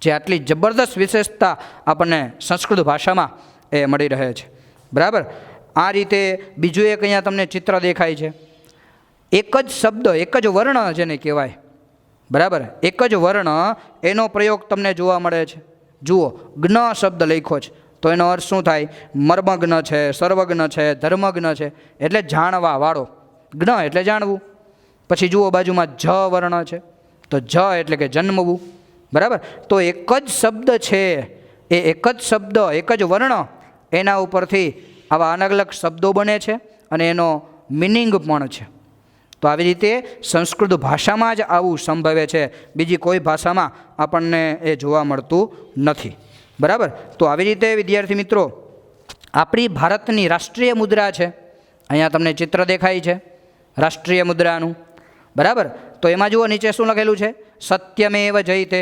S2: જે આટલી જબરદસ્ત વિશેષતા આપણને સંસ્કૃત ભાષામાં એ મળી રહે છે. બરાબર. આ રીતે બીજું એક અહીંયા તમને ચિત્ર દેખાય છે. એક જ શબ્દ, એક જ વર્ણ જેને કહેવાય, બરાબર, એક જ વર્ણ, એનો પ્રયોગ તમને જોવા મળે છે. જુઓ, જ્ઞ શબ્દ લખ્યો છે, તો એનો અર્થ શું થાય? મર્મજ્ઞ છે, સર્વજ્ઞ છે, ધર્મજ્ઞ છે, એટલે જાણવા વાળો. જ્ઞ એટલે જાણવું. પછી જુઓ બાજુમાં જ વર્ણ છે, તો જ એટલે કે જન્મવું. બરાબર. તો એક જ શબ્દ છે, એ એક જ શબ્દ, એક જ વર્ણ, એના ઉપરથી આવા અલગ અલગ શબ્દો બને છે અને એનો મિનિંગ પણ છે. તો આવી રીતે સંસ્કૃત ભાષામાં જ આવું સંભવે છે, બીજી કોઈ ભાષામાં આપણને એ જોવા મળતું નથી. બરાબર. તો આવી રીતે વિદ્યાર્થી મિત્રો આપણી ભારતની રાષ્ટ્રીય મુદ્રા છે. અહીંયા તમને ચિત્ર દેખાય છે રાષ્ટ્રીય મુદ્રાનું. બરાબર. તો એમાં જુઓ નીચે શું લખેલું છે? સત્યમેવ જયતે.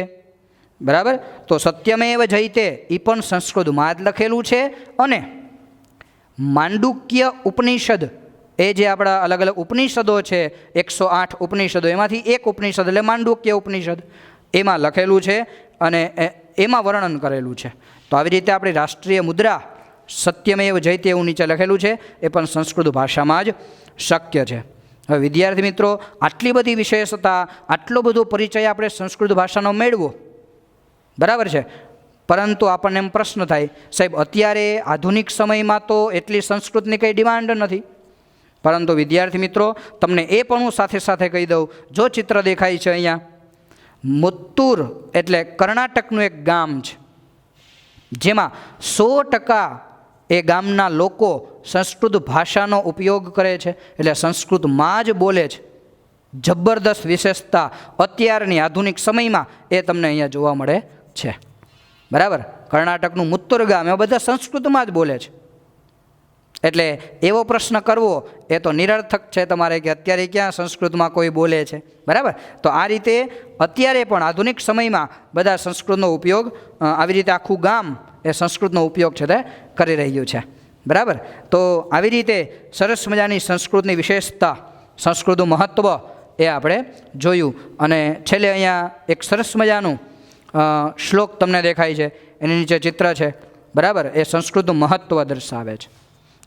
S2: બરાબર. તો સત્યમેવ જયતે એ પણ સંસ્કૃતમાં જ લખેલું છે. અને માંડુક્ય ઉપનિષદ, એ જે આપણા અલગ અલગ ઉપનિષદો છે, 108 ઉપનિષદો, એમાંથી એક ઉપનિષદ એટલે માંડુક્ય ઉપનિષદ, એમાં લખેલું છે અને એમાં વર્ણન કરેલું છે. તો આવી રીતે આપણી રાષ્ટ્રીય મુદ્રા સત્યમેવ જયતે એવું નીચે લખેલું છે, એ પણ સંસ્કૃત ભાષામાં જ શક્ય છે. હવે વિદ્યાર્થી મિત્રો, આટલી બધી વિશેષતા, આટલો બધો પરિચય આપણે સંસ્કૃત ભાષાનો મેળવો, બરાબર છે. પરંતુ આપણને એમ પ્રશ્ન થાય, સાહેબ અત્યારે આધુનિક સમયમાં તો એટલી સંસ્કૃતની કંઈ ડિમાન્ડ નથી. પરંતુ વિદ્યાર્થી મિત્રો, તમને એ પણ હું સાથે સાથે કહી દઉં, જો ચિત્ર દેખાય છે અહીંયા, મુત્તુર એટલે કર્ણાટકનું એક ગામ છે, જેમાં 100% એ ગામના લોકો સંસ્કૃત ભાષાનો ઉપયોગ કરે છે, એટલે સંસ્કૃતમાં જ બોલે છે. જબરદસ્ત વિશેષતા અત્યારની આધુનિક સમયમાં એ તમને અહીંયા જોવા મળે છે. બરાબર. કર્ણાટકનું મુત્તુર ગામ એ બધા સંસ્કૃતમાં જ બોલે છે. એટલે એવો પ્રશ્ન કરવો એ તો નિરર્થક છે તમારે કે અત્યારે ક્યાં સંસ્કૃતમાં કોઈ બોલે છે. બરાબર. તો આ રીતે અત્યારે પણ આધુનિક સમયમાં બધા સંસ્કૃતનો ઉપયોગ આવી રીતે આખું ગામ એ સંસ્કૃતનો ઉપયોગ છે તે કરી રહ્યું છે. બરાબર. તો આવી રીતે સરસ મજાની સંસ્કૃતની વિશેષતા, સંસ્કૃતનું મહત્ત્વ એ આપણે જોયું. અને છેલ્લે અહીંયા એક સરસ મજાનું શ્લોક તમને દેખાય છે, એની નીચે ચિત્ર છે. બરાબર. એ સંસ્કૃતનું મહત્ત્વ દર્શાવે છે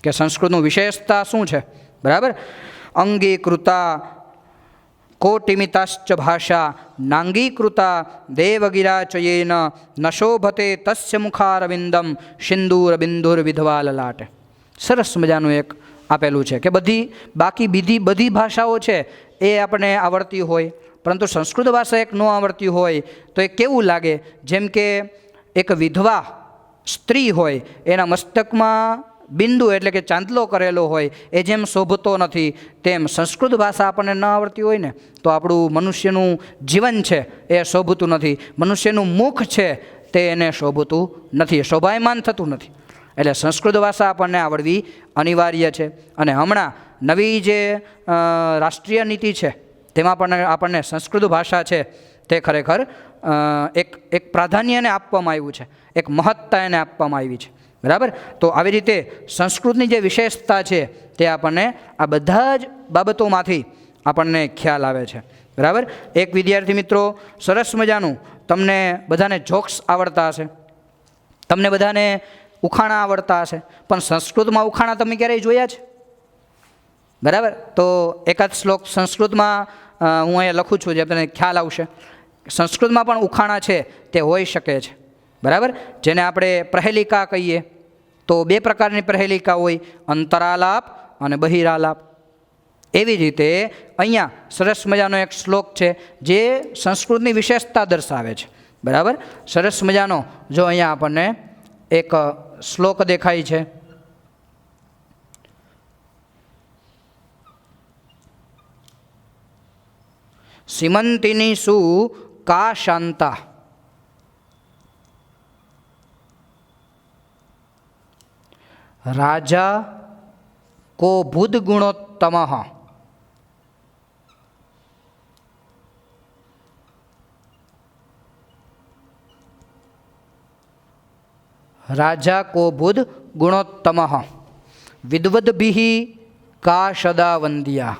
S2: કે સંસ્કૃતનું વિશેષતા શું છે. બરાબર. અંગીકૃતા કોટિમિતાશ્ચ ભાષા નાંગીકૃતા દેવગિરાચયેન ન શોભતે તસ્ય મુખારવિંદમ સિંદૂર વિધવા લલાટે. સરસ મજાનું એક આપેલું છે કે બાકી બધી ભાષાઓ છે એ આપણે આવડતી હોય, પરંતુ સંસ્કૃત ભાષા એક ન આવડતી હોય તો એ કેવું લાગે? જેમ કે એક વિધવા સ્ત્રી હોય, એના મસ્તકમાં બિંદુ એટલે કે ચાંદલો કરેલો હોય, એ જેમ શોભતો નથી તેમ સંસ્કૃત ભાષા આપણને ન આવડતી હોય ને તો આપણું મનુષ્યનું જીવન છે એ શોભતું નથી, મનુષ્યનું મુખ છે તે એને શોભતું નથી, શોભાયમાન થતું નથી. એટલે સંસ્કૃત ભાષા આપણને આવડવી અનિવાર્ય છે. અને હમણાં નવી જે રાષ્ટ્રીય નીતિ છે તેમાં પણ આપણને સંસ્કૃત ભાષા છે તે ખરેખર એક પ્રાધાન્ય એને આપવામાં આવ્યું છે, એક મહત્તા એને આપવામાં આવી છે. બરાબર. તો આવી રીતે સંસ્કૃતની જે વિશેષતા છે તે આપણને આ બધા જ બાબતોમાંથી આપણને ખ્યાલ આવે છે. બરાબર. એક વિદ્યાર્થી મિત્રો સરસ મજાનું તમને બધાને જોક્સ આવડતા હશે, તમને બધાને ઉખાણા આવડતા હશે, પણ સંસ્કૃતમાં ઉખાણા તમે ક્યારેય જોયા છે? બરાબર. તો એકાદ શ્લોક સંસ્કૃતમાં હું અહીંયા લખું છું જે તમને ખ્યાલ આવશે. સંસ્કૃતમાં પણ ઉખાણા છે તે હોઈ શકે છે. બરાબર. જેને આપણે પ્રહેલિકા કહીએ તો બે પ્રકારની પ્રહેલિકા હોય, અંતરાલાપ અને બહિરાલાપ. એવી રીતે અહીંયા સરસ મજાનો એક શ્લોક છે જે સંસ્કૃતની વિશેષતા દર્શાવે છે. બરાબર. સરસ મજાનો જો અહીંયા આપણને એક શ્લોક દેખાય છે. સીમંતિની સુ કા શાંતા રાજા કો બુદ્ધ ગુણોત્તમ રાજા કો બુદ્ધ ગુણોત્તમ વિદ્વદ્ભિઃ કા સદા વંદ્યા.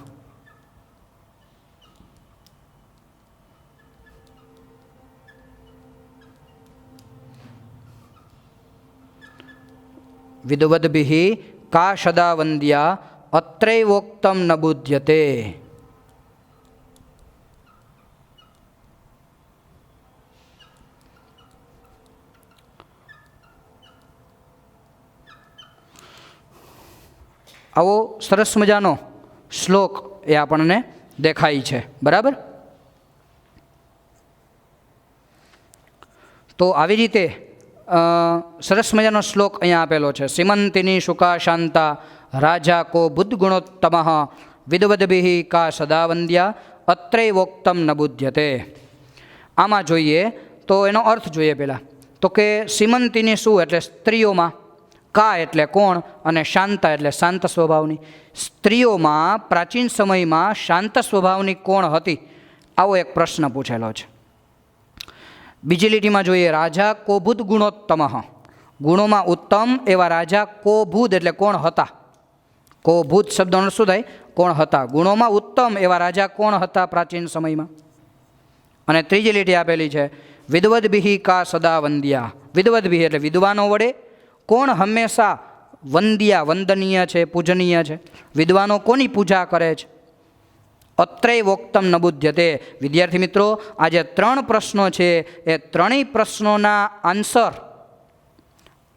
S2: વિદ્વદ્ભિઃ કા સદા વંદ્યા અત્રૈવોક્તમ ન બુધ્યતે. આવો સરસ મજાનો શ્લોક એ આપણને દેખાય છે. બરાબર. તો આવી રીતે સરસ મજાનો શ્લોક અહીંયા આપેલો છે. સીમંતિની શુકા શાંતા રાજા કો બુદ્ધ ગુણોત્તમ વિદ્વદ્ભિઃ કા સદા વંદ્યા અત્રૈવોક્તમ ન બુધ્યતે. આમાં જોઈએ તો એનો અર્થ જોઈએ પહેલાં તો કે સીમંતિની શું એટલે સ્ત્રીઓમાં, કા એટલે કોણ અને શાંતા એટલે શાંત સ્વભાવની. સ્ત્રીઓમાં પ્રાચીન સમયમાં શાંત સ્વભાવની કોણ હતી? આવો એક પ્રશ્ન પૂછેલો છે. બીજી લીટીમાં જોઈએ રાજા કોભૂત ગુણોત્તમ, ગુણોમાં ઉત્તમ એવા રાજા કોભૂત એટલે કોણ હતા. કોભૂત શબ્દનો શું થાય? કોણ હતા. ગુણોમાં ઉત્તમ એવા રાજા કોણ હતા પ્રાચીન સમયમાં. અને ત્રીજી લીટી આપેલી છે વિદ્વદ્ભિઃ કા સદા વંદ્યા. વિદ્વદ્ભિઃ એટલે વિદ્વાનો વડે કોણ હંમેશા વંદ્યા વંદનીય છે, પૂજનીય છે. વિદ્વાનો કોની પૂજા કરે છે? અત્રૈવોક્તમ ન બુધ્યતે. વિદ્યાર્થી મિત્રો આ જે 3 પ્રશ્નો છે એ ત્રણેય પ્રશ્નોના આન્સર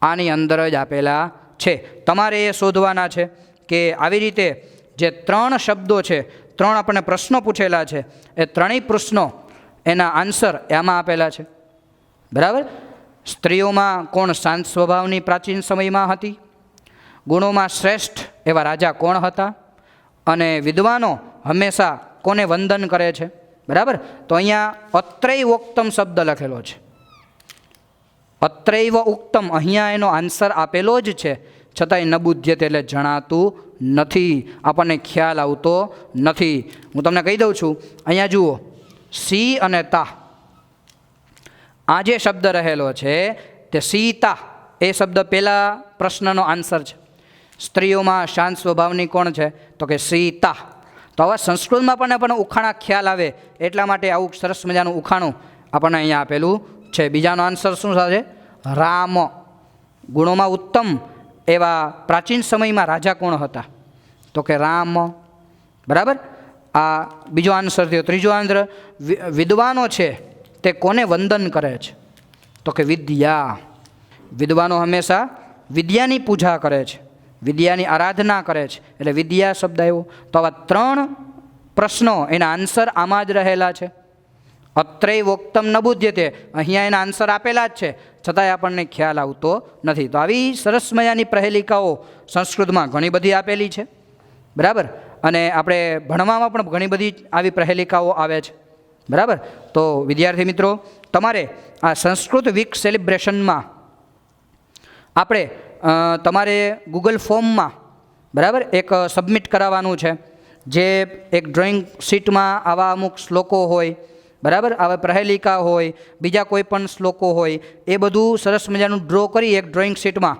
S2: આની અંદર જ આપેલા છે. તમારે એ શોધવાના છે કે આવી રીતે જે 3 શબ્દો છે, 3 આપણને પ્રશ્નો પૂછેલા છે, એ ત્રણેય પ્રશ્નો એના આન્સર એમાં આપેલા છે. બરાબર. સ્ત્રીઓમાં કોણ શાંત સ્વભાવની પ્રાચીન સમયમાં હતી, ગુણોમાં શ્રેષ્ઠ એવા રાજા કોણ હતા, અને વિદ્વાનો હંમેશા કોને વંદન કરે છે? બરાબર. તો અહીંયા અત્રૈવ ઉક્તમ શબ્દ લખેલો છે. અત્રૈવ ઉક્તમ, અહીંયા એનો આન્સર આપેલો જ છે, છતાંય ન બુધ્યતે એટલે જણાતું નથી, આપણને ખ્યાલ આવતો નથી. હું તમને કહી દઉં છું, અહીંયા જુઓ, સી અને તા, આ જે શબ્દ રહેલો છે તે સીતા એ શબ્દ પહેલા પ્રશ્નનો આન્સર છે. સ્ત્રીઓમાં શાંત સ્વભાવની કોણ છે? તો કે સીતા. તો આવા સંસ્કૃતમાં પણ ઉખાણા ખ્યાલ આવે એટલા માટે આવું સરસ મજાનું ઉખાણું આપણને અહીંયા આપેલું છે. બીજાનો આન્સર શું થશે? રામ. ગુણોમાં ઉત્તમ એવા પ્રાચીન સમયમાં રાજા કોણ હતા? તો કે રામ. બરાબર. આ બીજો આન્સર થયો. ત્રીજો આન્સર, વિદ્વાનો છે તે કોને વંદન કરે છે? તો કે વિદ્યા. વિદ્વાનો હંમેશા વિદ્યાની પૂજા કરે છે, વિદ્યાની આરાધના કરે છે, એટલે વિદ્યા શબ્દ આવ્યો. તો આવા 3 પ્રશ્નો એના આન્સર આમાં જ રહેલા છે. અત્રૈવોક્તમ ન બુધ્યતે, અહીંયા એના આન્સર આપેલા જ છે, છતાંય આપણને ખ્યાલ આવતો નથી. તો આવી સરસ મજાની પ્રહેલિકાઓ સંસ્કૃતમાં ઘણી બધી આપેલી છે. બરાબર. અને આપણે ભણવામાં પણ ઘણી બધી આવી પ્રહેલિકાઓ આવે છે. બરાબર. તો વિદ્યાર્થી મિત્રો, તમારે આ સંસ્કૃત વીક સેલિબ્રેશનમાં આપણે તમારે ગૂગલ ફોર્મમાં બરાબર એક સબમિટ કરાવવાનું છે, જે એક ડ્રોઈંગ શીટમાં આવા અમુક શ્લોકો હોય, બરાબર, આવા પ્રહેલિકા હોય, બીજા કોઈ પણ શ્લોકો હોય, એ બધું સરસ મજાનું ડ્રો કરી એક ડ્રોઈંગ શીટમાં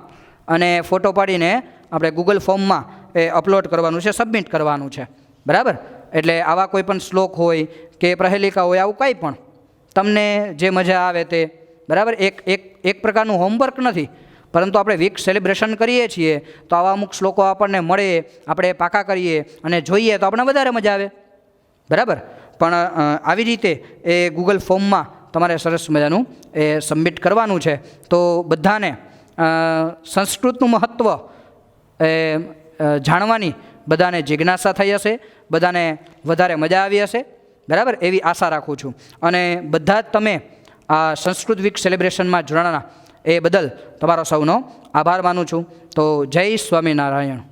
S2: અને ફોટો પાડીને આપણે ગૂગલ ફોર્મમાં એ અપલોડ કરવાનું છે, સબમિટ કરવાનું છે. બરાબર. એટલે આવા કોઈ પણ શ્લોક હોય કે પ્રહેલિકા હોય, આવું કંઈ પણ તમને જે મજા આવે તે. બરાબર. એક પ્રકારનું હોમવર્ક નથી, પરંતુ આપણે વીક સેલિબ્રેશન કરીએ છીએ તો આવા અમુક શ્લોકો આપણને મળે, આપણે પાકા કરીએ અને જોઈએ તો આપણે વધારે મજા આવે. બરાબર. પણ આવી રીતે એ ગૂગલ ફોર્મમાં તમારે સરસ મજાનું એ સબમિટ કરવાનું છે. તો બધાને સંસ્કૃતનું મહત્ત્વ એ જાણવાની બધાને જિજ્ઞાસા થઈ હશે, બધાને વધારે મજા આવી હશે. બરાબર. એવી આશા રાખું છું. અને બધા જ તમે આ સંસ્કૃત વીક સેલિબ્રેશનમાં જોડાણા એ બદલ તમારો સૌનો આભાર માનું છું. તો જય સ્વામિનારાયણ.